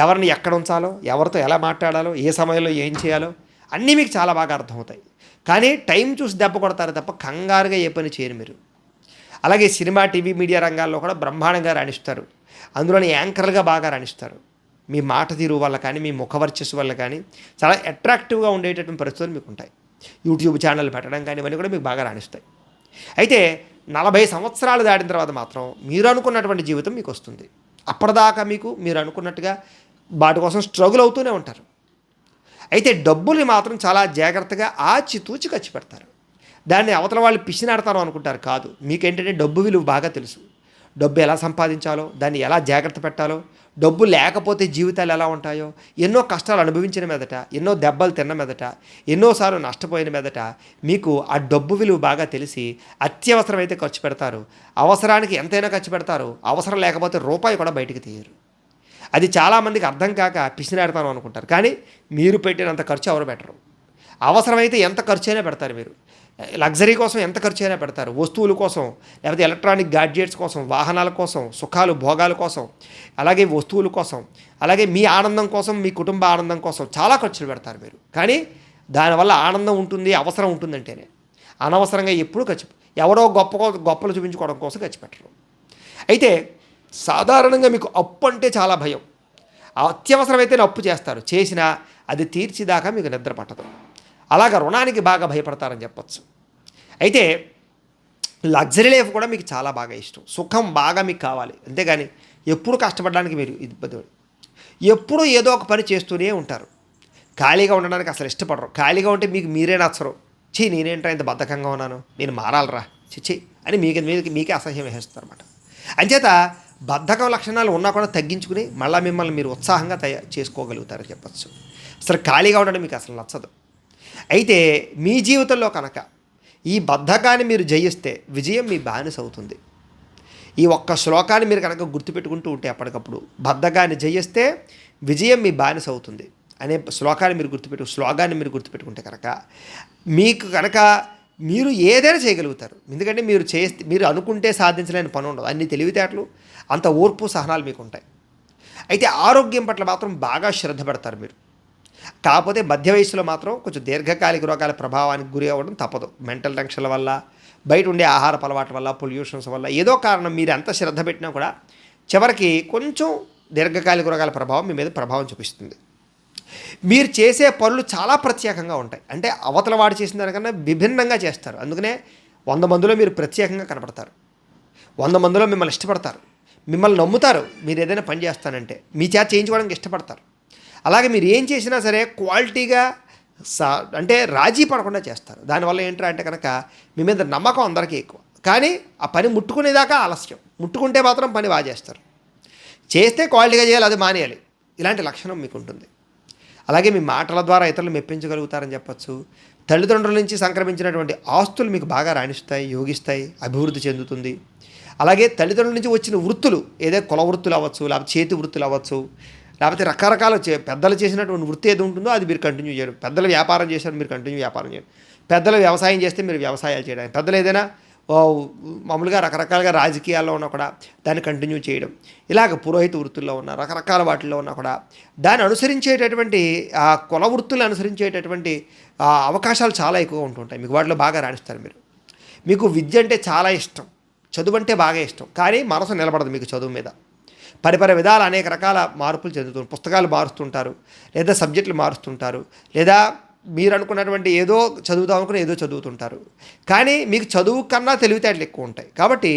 A: ఎవరిని ఎక్కడ ఉంచాలో, ఎవరితో ఎలా మాట్లాడాలో, ఏ సమయంలో ఏం చేయాలో అన్నీ మీకు చాలా బాగా అర్థమవుతాయి. కానీ టైం చూసి దెబ్బ కొడతారు తప్ప కంగారుగా ఏ పని చేయరు మీరు. అలాగే సినిమా, టీవీ, మీడియా రంగాల్లో కూడా బ్రహ్మాండంగా రాణిస్తారు. అందులోని యాంకర్లుగా బాగా రాణిస్తారు. మీ మాట తీరు వల్ల కానీ, మీ ముఖవర్చస్సు వల్ల కానీ చాలా అట్రాక్టివ్గా ఉండేటటువంటి పరిస్థితులు మీకు ఉంటాయి. యూట్యూబ్ ఛానల్ పెట్టడం కానీ ఇవన్నీ కూడా మీకు బాగా రాణిస్తాయి. అయితే 40 సంవత్సరాలు దాటిన తర్వాత మాత్రం మీరు అనుకున్నటువంటి జీవితం మీకు వస్తుంది. అప్పటిదాకా మీరు అనుకున్నట్టుగా వాటి కోసం స్ట్రగుల్ అవుతూనే ఉంటారు. అయితే డబ్బుని మాత్రం చాలా జాగ్రత్తగా ఆచితూచి ఖర్చు పెడతారు. దాన్ని అవతల వాళ్ళు పిసినాడతారు అనుకుంటారు. కాదు, మీకేంటంటే డబ్బు విలువ బాగా తెలుసు. డబ్బు ఎలా సంపాదించాలో, దాన్ని ఎలా జాగ్రత్త పెట్టాలో, డబ్బు లేకపోతే జీవితాలు ఎలా ఉంటాయో, ఎన్నో కష్టాలు అనుభవించిన మీదట, ఎన్నో దెబ్బలు తిన్న మీదట, ఎన్నోసార్లు నష్టపోయిన మీదట మీకు ఆ డబ్బు విలువ బాగా తెలిసి అత్యవసరమైతే ఖర్చు పెడతారు. అవసరానికి ఎంతైనా ఖర్చు పెడతారు. అవసరం లేకపోతే రూపాయి కూడా బయటికి తీయరు. అది చాలామందికి అర్థం కాక పిసినాడతాను అనుకుంటారు. కానీ మీరు పెట్టినంత ఖర్చు ఎవరు పెట్టరు. అవసరమైతే ఎంత ఖర్చు అయినా పెడతారు. మీరు లగ్జరీ కోసం ఎంత ఖర్చు అయినా పెడతారు. వస్తువుల కోసం, లేకపోతే ఎలక్ట్రానిక్ గాడ్జెట్స్ కోసం, వాహనాల కోసం, సుఖాలు భోగాల కోసం, అలాగే వస్తువుల కోసం, అలాగే మీ ఆనందం కోసం, మీ కుటుంబ ఆనందం కోసం చాలా ఖర్చులు పెడతారు మీరు. కానీ దానివల్ల ఆనందం ఉంటుంది, అవసరం ఉంటుందంటేనే. అనవసరంగా ఎప్పుడూ ఎవరో గొప్పలు చూపించుకోవడం కోసం ఖర్చు పెట్టరు. అయితే సాధారణంగా మీకు అప్పు అంటే చాలా భయం. అత్యవసరమైతేనే అప్పు చేస్తారు. చేసినా అది తీర్చిదాకా మీకు నిద్ర పట్టదు. అలాగ రుణానికి బాగా భయపడతారని చెప్పచ్చు. అయితే లగ్జరీ లైఫ్ కూడా మీకు చాలా బాగా ఇష్టం. సుఖం బాగా మీకు కావాలి. అంతేగాని ఎప్పుడు కష్టపడడానికి మీరు ఇబ్బంది, ఎప్పుడూ ఏదో ఒక పని చేస్తూనే ఉంటారు. ఖాళీగా ఉండడానికి అసలు ఇష్టపడరు. ఖాళీగా ఉంటే మీకు మీరే నచ్చరు. నేనేంటో ఇంత బద్ధకంగా ఉన్నాను, నేను మారాలరా చిచ్చి అని మీకే అసహ్యం వేసేస్తారు అన్నమాట. అంచేత బద్ధకం లక్షణాలు ఉన్నా కూడా తగ్గించుకుని మళ్ళీ మిమ్మల్ని మీరు ఉత్సాహంగా చేసుకోగలుగుతారని చెప్పచ్చు. అసలు ఖాళీగా ఉండడం మీకు అసలు నచ్చదు. అయితే మీ జీవితంలో కనుక ఈ బద్ధకాన్ని మీరు జయిస్తే విజయం మీ బానిస అవుతుంది. ఈ ఒక్క శ్లోకాన్ని మీరు కనుక గుర్తుపెట్టుకుంటూ ఉంటే అప్పటికప్పుడు బద్ధకాన్ని జయిస్తే విజయం మీ బానిస అవుతుంది అనే స్లోగాన్ని మీరు గుర్తుపెట్టుకుంటే కనుక మీకు కనుక మీరు ఏదైనా చేయగలుగుతారు. ఎందుకంటే మీరు అనుకుంటే సాధించలేని పని ఉండదు. అన్ని తెలివితేటలు, అంత ఓర్పు సహనాలు మీకు ఉంటాయి. అయితే ఆరోగ్యం పట్ల మాత్రం బాగా శ్రద్ధ పెడతారు మీరు. కాకపోతే మధ్య వయసులో మాత్రం కొంచెం దీర్ఘకాలిక రోగాల ప్రభావానికి గురి అవ్వడం తప్పదు. మెంటల్ టెన్షన్ల వల్ల, బయట ఉండే ఆహారపు అలవాట్ల వల్ల, పొల్యూషన్స్ వల్ల, ఏదో కారణం మీరు ఎంత శ్రద్ధ పెట్టినా కూడా చివరికి కొంచెం దీర్ఘకాలిక రోగాల ప్రభావం మీ మీద ప్రభావం చూపిస్తుంది. మీరు చేసే పనులు చాలా ప్రత్యేకంగా ఉంటాయి. అంటే అవతల వాడు చేసిన దానికన్నా విభిన్నంగా చేస్తారు. అందుకనే 100 మందిలో మీరు ప్రత్యేకంగా కనపడతారు. 100 మందిలో మిమ్మల్ని ఇష్టపడతారు, మిమ్మల్ని నమ్ముతారు. మీరు ఏదైనా పని చేస్తానంటే మీ చేత చేయించుకోవడానికి ఇష్టపడతారు. అలాగే మీరు ఏం చేసినా సరే క్వాలిటీగా అంటే రాజీ పడకుండా చేస్తారు. దానివల్ల ఏంట్రా అంటే కనుక మీ మీద నమ్మకం అందరికీ ఎక్కువ. కానీ ఆ పని ముట్టుకునేదాకా ఆలస్యం. ముట్టుకుంటే మాత్రం పని బాగా చేస్తారు. చేస్తే క్వాలిటీగా చేయాలి, అది మానేయాలి. ఇలాంటి లక్షణం మీకు ఉంటుంది. అలాగే మీ మాటల ద్వారా ఇతరులు మెప్పించగలుగుతారని చెప్పచ్చు. తల్లిదండ్రుల నుంచి సంక్రమించినటువంటి ఆస్తులు మీకు బాగా రాణిస్తాయి, యోగిస్తాయి, అభివృద్ధి చెందుతుంది. అలాగే తల్లిదండ్రుల నుంచి వచ్చిన వృత్తులు, ఏదో కుల వృత్తులు అవ్వచ్చు, లేకపోతే చేతి వృత్తులు అవ్వచ్చు, లేకపోతే రకరకాల పెద్దలు చేసినటువంటి వృత్తి ఏది ఉంటుందో అది మీరు కంటిన్యూ చేయడం. పెద్దలు వ్యాపారం చేశారు, మీరు కంటిన్యూ వ్యాపారం చేయడం. పెద్దలు వ్యవసాయం చేస్తే మీరు వ్యవసాయాలు చేయడం. పెద్దలు ఏదైనా మామూలుగా రకరకాలుగా రాజకీయాల్లో ఉన్నా కూడా దాన్ని కంటిన్యూ చేయడం. ఇలాగ పురోహిత వృత్తుల్లో ఉన్న రకరకాల వాటిల్లో ఉన్నా కూడా దాన్ని అనుసరించేటటువంటి ఆ కుల వృత్తులు అనుసరించేటటువంటి అవకాశాలు చాలా ఎక్కువగా ఉంటుంటాయి. మీకు వాటిలో బాగా రాణిస్తారు మీరు. మీకు విద్య అంటే చాలా ఇష్టం, చదువు అంటే బాగా ఇష్టం. కానీ మనసు నిలబడదు మీకు చదువు మీద. పరిపరి విధాలు అనేక రకాల మార్పులు చెందుతుంటారు. పుస్తకాలు మారుస్తుంటారు, లేదా సబ్జెక్టులు మారుస్తుంటారు, లేదా మీరు అనుకున్నటువంటి ఏదో చదువుదాం అనుకుని ఏదో చదువుతుంటారు. కానీ మీకు చదువు కన్నా తెలివితేటలు ఎక్కువ ఉంటాయి. కాబట్టి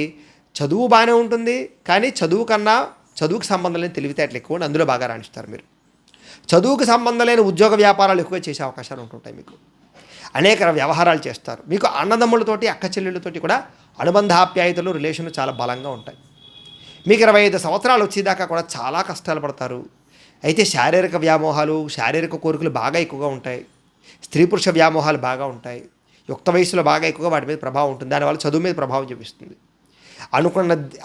A: చదువు బాగానే ఉంటుంది, కానీ చదువుకు సంబంధం లేని తెలివితేటలు ఎక్కువ ఉండి అందులో బాగా రాణిస్తారు మీరు. చదువుకు సంబంధం లేని ఉద్యోగ వ్యాపారాలు ఎక్కువ చేసే అవకాశాలు ఉంటుంటాయి. మీకు అనేక వ్యవహారాలు చేస్తారు. మీకు అన్నదమ్ములతోటి, అక్క చెల్లెళ్ళతోటి కూడా అనుబంధాప్యాయతలు, రిలేషన్లు చాలా బలంగా ఉంటాయి. మీకు 25 సంవత్సరాలు వచ్చేదాకా కూడా చాలా కష్టాలు పడతారు. అయితే శారీరక వ్యామోహాలు, శారీరక కోరికలు బాగా ఎక్కువగా ఉంటాయి. స్త్రీ పురుష వ్యామోహాలు బాగా ఉంటాయి. యుక్త వయసులో బాగా ఎక్కువగా వాటి మీద ప్రభావం ఉంటుంది. దానివల్ల చదువు మీద ప్రభావం చూపిస్తుంది.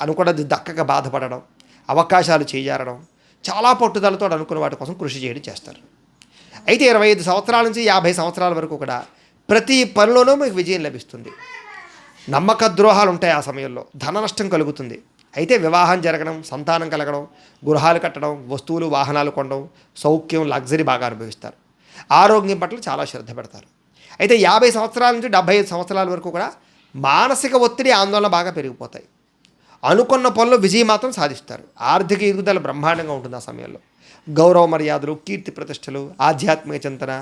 A: అనుకున్నది దక్కక బాధపడడం, అవకాశాలు చేజారడం, చాలా పట్టుదలతో అనుకున్న వాటి కోసం కృషి చేస్తారు. అయితే 25 సంవత్సరాల నుంచి 50 సంవత్సరాల వరకు కూడా ప్రతి పనిలోనూ మీకు విజయం లభిస్తుంది. నమ్మక ద్రోహాలు ఉంటాయి. ఆ సమయంలో ధన నష్టం కలుగుతుంది. అయితే వివాహం జరగడం, సంతానం కలగడం, గృహాలు కట్టడం, వస్తువులు వాహనాలు కొనడం, సౌఖ్యం, లగ్జరీ బాగా అనుభవిస్తారు. ఆరోగ్యం పట్ల చాలా శ్రద్ధ పెడతారు. అయితే 50 సంవత్సరాల నుంచి 75 సంవత్సరాల వరకు కూడా మానసిక ఒత్తిడి, ఆందోళన బాగా పెరిగిపోతాయి. అనుకున్న పనులు విజయం మాత్రం సాధిస్తారు. ఆర్థిక ఎదుగుదల బ్రహ్మాండంగా ఉంటుంది. ఆ సమయంలో గౌరవ మర్యాదలు, కీర్తి ప్రతిష్టలు, ఆధ్యాత్మిక చింతన,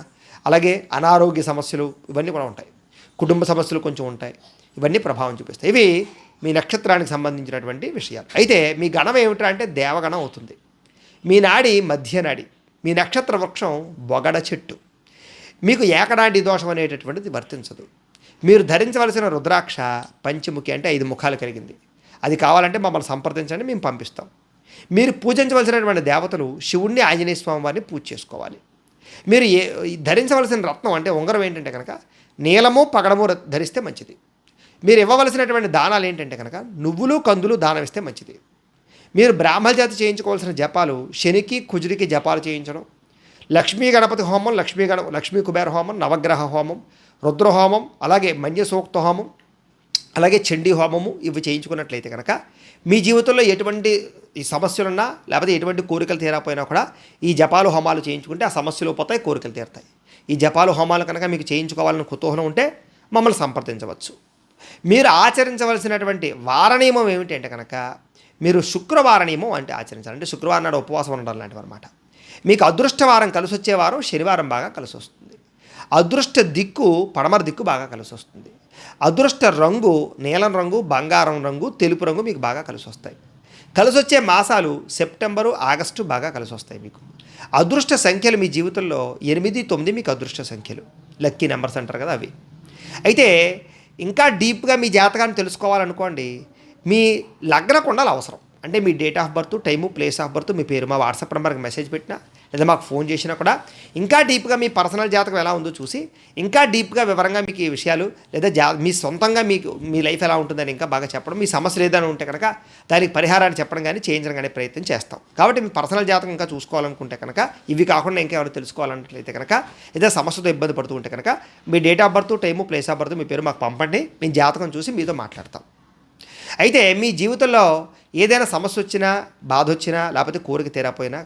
A: అలాగే అనారోగ్య సమస్యలు ఇవన్నీ కూడా ఉంటాయి. కుటుంబ సమస్యలు కొంచెం ఉంటాయి. ఇవన్నీ ప్రభావం చూపిస్తాయి. ఇవి మీ నక్షత్రానికి సంబంధించినటువంటి విషయాలు. అయితే మీ గణం ఏమిటా అంటే దేవగణం అవుతుంది. మీ నాడి మధ్య నాడి, మీ నక్షత్ర వృక్షం బొగడ చెట్టు. మీకు ఏకనాడి దోషం అనేటటువంటిది వర్తించదు. మీరు ధరించవలసిన రుద్రాక్ష పంచముఖి అంటే 5 ముఖాలు కలిగింది. అది కావాలంటే మమ్మల్ని సంప్రదించండి, మేము పంపిస్తాం. మీరు పూజించవలసినటువంటి దేవతలు శివుణ్ణి, ఆంజనేయ స్వామి వారిని పూజ చేసుకోవాలి. మీరు ధరించవలసిన రత్నం అంటే ఉంగరం ఏంటంటే కనుక నీలము పగడము ధరిస్తే మంచిది. మీరు ఇవ్వవలసినటువంటి దానాలు ఏంటంటే కనుక నువ్వులు కందులు దానం ఇస్తే మంచిది. మీరు బ్రాహ్మణ జాతి చేయించుకోవాల్సిన జపాలు శనికి కుజుడికి జపాలు చేయించడం, లక్ష్మీ గణపతి హోమం, లక్ష్మీ కుబేర హోమం, నవగ్రహ హోమం, రుద్ర హోమం, అలాగే మన్య సూక్త హోమం, అలాగే చండీ హోమము ఇవి చేయించుకున్నట్లయితే కనుక మీ జీవితంలో ఎటువంటి ఈ సమస్యలున్నా లేకపోతే ఎటువంటి కోరికలు తీరకపోయినా కూడా ఈ జపాలు హోమాలు చేయించుకుంటే ఆ సమస్యలు పోతాయి, కోరికలు తీరుతాయి. ఈ జపాలు హోమాలు కనుక మీకు చేయించుకోవాలని కుతూహలం ఉంటే మమ్మల్ని సంప్రదించవచ్చు. మీరు ఆచరించవలసినటువంటి వార నియమం ఏమిటి అంటే కనుక మీరు శుక్రవార నియమం అంటే ఆచరించాలి. అంటే శుక్రవారం నాడు ఉపవాసం ఉండడం లాంటివి అనమాట. మీకు అదృష్టవారం కలిసి వచ్చే వారం శనివారం బాగా కలిసి వస్తుంది. అదృష్ట దిక్కు పడమర దిక్కు బాగా కలిసి వస్తుంది. అదృష్ట రంగు నీలం రంగు, బంగారం రంగు, తెలుపు రంగు మీకు బాగా కలిసి వస్తాయి. కలిసి వచ్చే మాసాలు సెప్టెంబరు, ఆగస్టు బాగా కలిసి వస్తాయి. మీకు అదృష్ట సంఖ్యలు మీ జీవితంలో 8, 9 మీకు అదృష్ట సంఖ్యలు, లక్కీ నెంబర్స్ అంటారు కదా అవి. అయితే ఇంకా డీప్గా మీ జాతకాన్ని తెలుసుకోవాలనుకోండి, మీ లగ్న కుండలు అవసరం. అంటే మీ date of birth, time, place of birth, మీ పేరు మా వాట్సాప్ నెంబర్కి మెసేజ్ పెట్టినా లేదా మాకు ఫోన్ చేసినా కూడా ఇంకా డీప్గా మీ పర్సనల్ జాతకం ఎలా ఉందో చూసి ఇంకా డీప్గా వివరంగా మీకు ఈ విషయాలు లేదా మీ సొంతంగా మీకు మీ లైఫ్ ఎలా ఉంటుందని ఇంకా బాగా చెప్పడం, మీ సమస్యలు ఏదైనా ఉంటే కనుక దానికి పరిహారాన్ని చెప్పడం కానీ చేయించడం కానీ ప్రయత్నం చేస్తాం. కాబట్టి మీ పర్సనల్ జాతకం ఇంకా చూసుకోవాలనుకుంటే కనుక ఇవి కాకుండా ఇంకా ఎవరు తెలుసుకోవాలన్నట్లయితే కనుక ఏదైనా సమస్యతో ఇబ్బంది పడుతూ ఉంటే కనుక మీ date of birth, time, place of birth, మీ పేరు మాకు పంపండి. మీ జాతకం చూసి మీతో మాట్లాడతాం. అయితే మీ జీవితంలో ఏదైనా సమస్య వచ్చినా, బాధ వచ్చినా, లేకపోతే కోరిక తీరపోయినా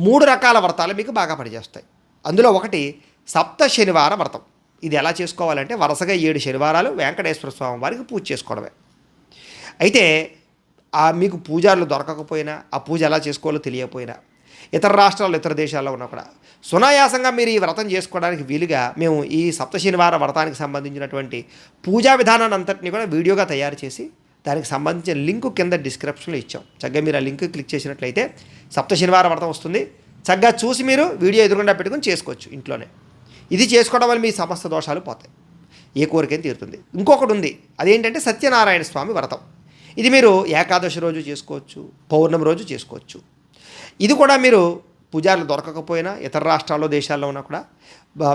A: 3 రకాల వ్రతాలు మీకు బాగా పనిచేస్తాయి. అందులో ఒకటి సప్త శనివార వ్రతం. ఇది ఎలా చేసుకోవాలంటే వరుసగా 7 శనివారాలు వెంకటేశ్వర స్వామి వారికి పూజ చేసుకోవడమే. అయితే మీకు పూజారులు దొరకకపోయినా, ఆ పూజ ఎలా చేసుకోవాలో తెలియకపోయినా, ఇతర రాష్ట్రాల్లో, ఇతర దేశాల్లో ఉన్నా కూడా సునాయాసంగా మీరు ఈ వ్రతం చేసుకోవడానికి వీలుగా మేము ఈ సప్త శనివార వ్రతానికి సంబంధించినటువంటి పూజా విధానాన్ని అంతటినీ కూడా వీడియోగా తయారు చేసి దానికి సంబంధించిన లింక్ కింద డిస్క్రిప్షన్లో ఇచ్చాం. చక్కగా మీరు ఆ లింక్ క్లిక్ చేసినట్లయితే సప్త శనివార వ్రతం వస్తుంది. చక్కగా చూసి మీరు వీడియో ఎదురుగుండా పెట్టుకుని చేసుకోవచ్చు ఇంట్లోనే. ఇది చేసుకోవడం వల్ల మీ సమస్త దోషాలు పోతాయి, ఏ కోరికైనా తీరుతుంది. ఇంకొకటి ఉంది, అదేంటంటే సత్యనారాయణ స్వామి వ్రతం. ఇది మీరు ఏకాదశి రోజు చేసుకోవచ్చు, పౌర్ణమి రోజు చేసుకోవచ్చు. ఇది కూడా మీరు పూజారులు దొరకకపోయినా ఇతర రాష్ట్రాల్లో, దేశాల్లో ఉన్నా కూడా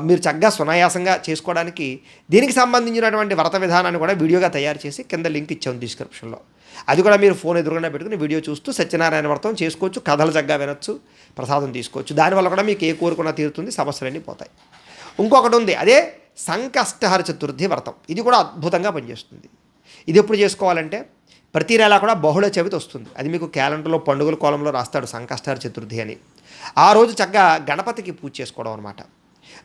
A: మీరు చక్కగా సునాయాసంగా చేసుకోవడానికి దీనికి సంబంధించినటువంటి వ్రత విధానాన్ని కూడా వీడియోగా తయారు చేసి కింద లింక్ ఇచ్చాము డిస్క్రిప్షన్లో. అది కూడా మీరు ఫోన్ ఎదురుగా పెట్టుకుని వీడియో చూస్తూ సత్యనారాయణ వ్రతం చేసుకోవచ్చు, కథలు చక్కగా వినొచ్చు, ప్రసాదం తీసుకోవచ్చు. దానివల్ల కూడా మీకు ఏ కోరుకున్నా తీరుతుంది, సమస్యలన్నీ పోతాయి. ఇంకొకటి ఉంది, అదే సంకష్టహర చతుర్థి వ్రతం. ఇది కూడా అద్భుతంగా పనిచేస్తుంది. ఇది ఎప్పుడు చేసుకోవాలంటే ప్రతి నెల కూడా బహుళ చవితి వస్తుంది. అది మీకు క్యాలెండర్లో పండుగల కోలంలో రాస్తాడు సంకష్టహర చతుర్థి అని. ఆ రోజు చక్కగా గణపతికి పూజ చేసుకోవడం అనమాట.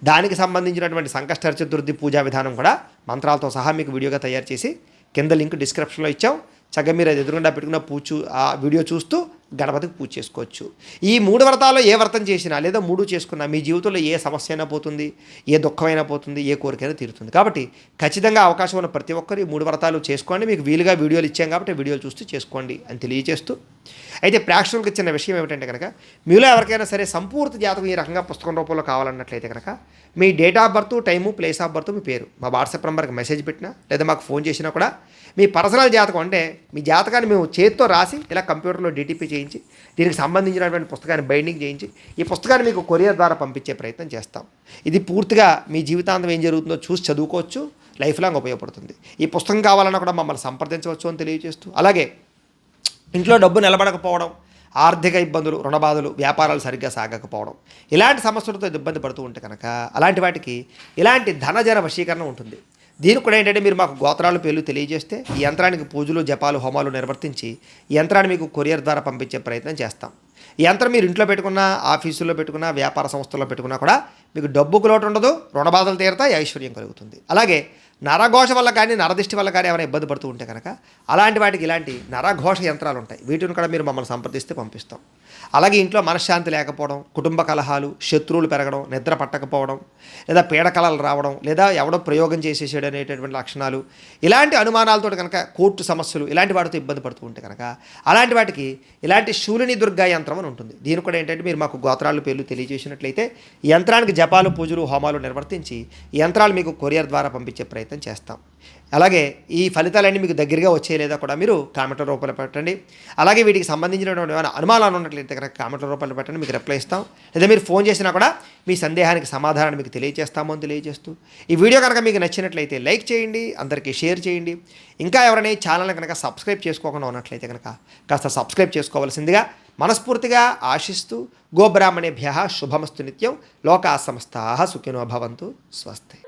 A: దానికి సంబంధించినటువంటి సంకష్టహర చతుర్థి పూజా విధానం కూడా మంత్రాలతో సహా మీకు వీడియోగా తయారు చేసి కింద లింక్ డిస్క్రిప్షన్లో ఇచ్చాం. చక్కగా మీరు అది ఎదురుగుండా పెట్టుకున్న ఆ వీడియో చూస్తూ గణపతికి పూజ చేసుకోవచ్చు. ఈ 3 వ్రతాల్లో ఏ వ్రతం చేసినా లేదా 3 చేసుకున్నా మీ జీవితంలో ఏ సమస్య అయినా పోతుంది, ఏ దుఃఖమైనా పోతుంది, ఏ కోరికైనా తీరుతుంది. కాబట్టి ఖచ్చితంగా అవకాశం ఉన్న ప్రతి ఒక్కరు ఈ 3 వ్రతాలు చేసుకోండి. మీకు వీలుగా వీడియోలు ఇచ్చాం కాబట్టి వీడియోలు చూస్తూ చేసుకోండి అని తెలియజేస్తూ, అయితే ప్రేక్షకులకు ఇచ్చిన విషయం ఏమిటంటే కనుక మీలో ఎవరికైనా సరే సంపూర్తి జాతకం ఈ రకంగా పుస్తకం రూపంలో కావాలన్నట్లయితే కనుక మీ date of birth, time, place of birth, మీ పేరు మా వాట్సాప్ నెంబర్కి మెసేజ్ పెట్టినా లేదా మాకు ఫోన్ చేసినా కూడా మీ పర్సనల్ జాతకం అంటే మీ జాతకాన్ని మేము చేతితో రాసి ఇలా కంప్యూటర్లో డిటిపి చేయించి దీనికి సంబంధించినటువంటి పుస్తకాన్ని బైండింగ్ చేయించి ఈ పుస్తకాన్ని మీకు కొరియర్ ద్వారా పంపించే ప్రయత్నం చేస్తాం. ఇది పూర్తిగా మీ జీవితాంతం ఏం జరుగుతుందో చూసి చదువుకోవచ్చు, లైఫ్ లాంగ్ ఉపయోగపడుతుంది. ఈ పుస్తకం కావాలన్నా కూడా మమ్మల్ని సంప్రదించవచ్చు అని తెలియజేస్తూ, అలాగే ఇంట్లో డబ్బు నిలబడకపోవడం, ఆర్థిక ఇబ్బందులు, రుణబాధలు, వ్యాపారాలు సరిగ్గా సాగకపోవడం, ఇలాంటి సమస్యలతో ఇబ్బంది పడుతూ ఉంటే కనుక అలాంటి వాటికి ఇలాంటి ధనజన వశీకరణ ఉంటుంది. దీనికి కూడా ఏంటంటే మీరు మాకు గోత్రాలు, పేర్లు తెలియజేస్తే ఈ యంత్రానికి పూజలు, జపాలు, హోమాలు నిర్వర్తించి ఈ యంత్రాన్ని మీకు కొరియర్ ద్వారా పంపించే ప్రయత్నం చేస్తాం. ఈ యంత్రం మీరు ఇంట్లో పెట్టుకున్నా, ఆఫీసుల్లో పెట్టుకున్నా, వ్యాపార సంస్థల్లో పెట్టుకున్నా కూడా మీకు డబ్బుకు లోటు ఉండదు, రుణబాధలు తీరుతాయి, ఐశ్వర్యం కలుగుతుంది. అలాగే నరఘోష వల్ల కానీ, నరదిష్టి వల్ల కానీ ఏమైనా ఇబ్బంది పడుతూ ఉంటే కనుక అలాంటి వాటికి ఇలాంటి నరఘోష యంత్రాలు ఉంటాయి. వీటిని కూడా మీరు మమ్మల్ని సంప్రదిస్తే పంపిస్తాం. అలాగే ఇంట్లో మనశ్శాంతి లేకపోవడం, కుటుంబ కలహాలు, శత్రువులు పెరగడం, నిద్ర పట్టకపోవడం, లేదా పీడకలలు రావడం, లేదా ఎవడో ప్రయోగం చేసేసాడు అనేటటువంటి లక్షణాలు, ఇలాంటి అనుమానాలతో కనుక కోర్టు సమస్యలు ఇలాంటి వాటితో ఇబ్బంది పడుతూ ఉంటే కనుక అలాంటి వాటికి ఇలాంటి శూలిని దుర్గా యంత్రం అని ఉంటుంది. దీని కూడా ఏంటంటే మీరు మాకు గోత్రాలు పేర్లు తెలియజేసినట్లయితే ఈ యంత్రానికి జపాలు, పూజలు, హోమాలు నిర్వర్తించి ఈ యంత్రాలు మీకు కొరియర్ ద్వారా పంపించే ప్రయత్నం చేస్తాం. అలాగే ఈ ఫలితాలన్నీ మీకు దగ్గరగా వచ్చే లేదా కూడా మీరు కామెంట్ల రూపంలో పెట్టండి. అలాగే వీటికి సంబంధించినటువంటి ఏమైనా అనుమానాలు ఉన్నట్లయితే కనుక కామెంట్ల రూపంలో పెట్టండి, మీకు రిప్లై ఇస్తాం. లేదా మీరు ఫోన్ చేసినా కూడా మీ సందేహానికి సమాధానాన్ని మీకు తెలియజేస్తాము అని తెలియజేస్తూ ఈ వీడియో కనుక మీకు నచ్చినట్లయితే లైక్ చేయండి, అందరికీ షేర్ చేయండి. ఇంకా ఎవరైనా ఈ ఛానల్ని కనుక సబ్స్క్రైబ్ చేసుకోకుండా ఉన్నట్లయితే కనుక కాస్త సబ్స్క్రైబ్ చేసుకోవాల్సిందిగా మనస్ఫూర్తిగా ఆశిస్తూ గోబ్రాహ్మణేభ్యః శుభమస్తు నిత్యం. లోకా సమస్తాః సుఖినో భవంతు. స్వస్తి.